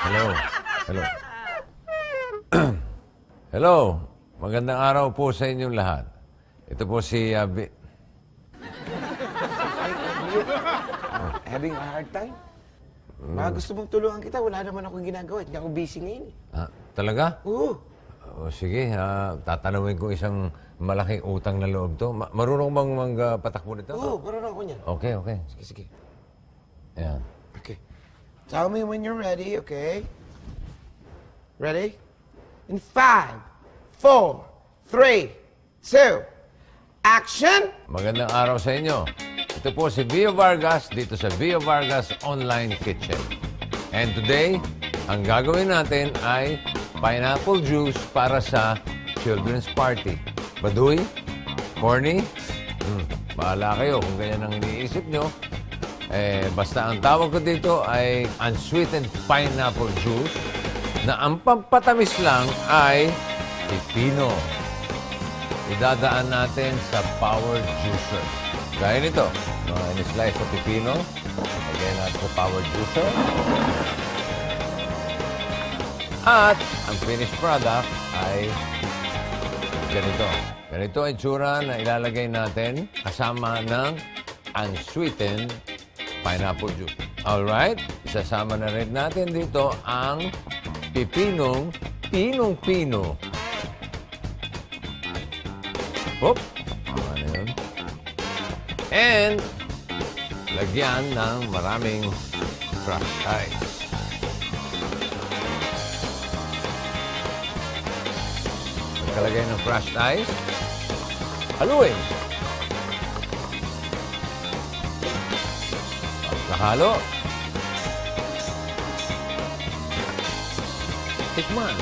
Hello. Hello. Hello. Magandang araw po sa inyong lahat. Ito po si Having a hard time? Baka gusto mong tulungan kita, wala naman akong ginagawa. Hindi ako busy ngayon. Talaga? Oo. Sige, tatanungin ko isang malaking utang na loob to. Marunong bang magpatakbo nito? Oo, parang ako niyan. Okay, okay. Sige, sige. Ayan. Okay. Tell me when you're ready, okay? Ready? In 5, 4, 3, 2, action! Magandang araw sa inyo. Ito po si Vio Vargas dito sa Vio Vargas Online Kitchen. And today, ang gagawin natin ay pineapple juice para sa children's party. Baduy? Corny? Bahala kayo kung ganyan ang iniisip nyo. Basta ang tawag ko dito ay unsweetened pineapple juice na ang pampatamis lang ay pipino. Idadaan natin sa power juicer. Gaya nito, in-slice na pipino. Lagyan natin sa power juicer. At ang finished product ay ganito. Ganito ang itsura na ilalagay natin kasama ng unsweetened pineapple juice. Alright, isasama na rin natin dito ang pinong-pino. Hop! Ano yun? And, lagyan ng maraming crushed ice. Pagkalagay ng crushed ice, haluin. Nakahalo. Tikman.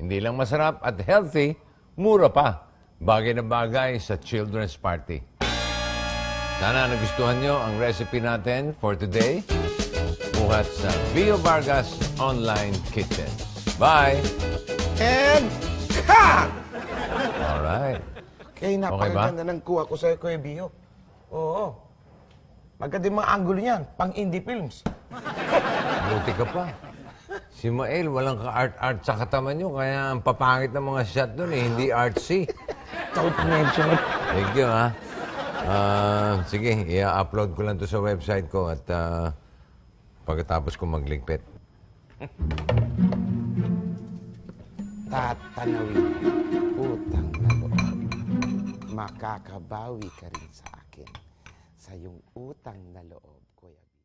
Hindi lang masarap at healthy, mura pa. Bagay na bagay sa children's party. Sana nagustuhan nyo ang recipe natin for today. Buhat sa Vio Vargas Online Kitchen. Bye! And cut! Alright. Okay, napakaganda ng kuha ko sa'yo, Kuya Bio. Oo. Maganda yung mga angulo niyan, pang indie films. Buti ka pa. Si Mael, walang ka-art-art sa katawan nyo, kaya ang papangit ng mga shot doon hindi artsy. Don't mention it. Thank you, ha? Sige, i-upload ko lang to sa website ko at pagkatapos ko magligpit. Tatanawin utang na loob. Makakabawi ka rin sa akin sa iyong utang na loob, Kuya Bio.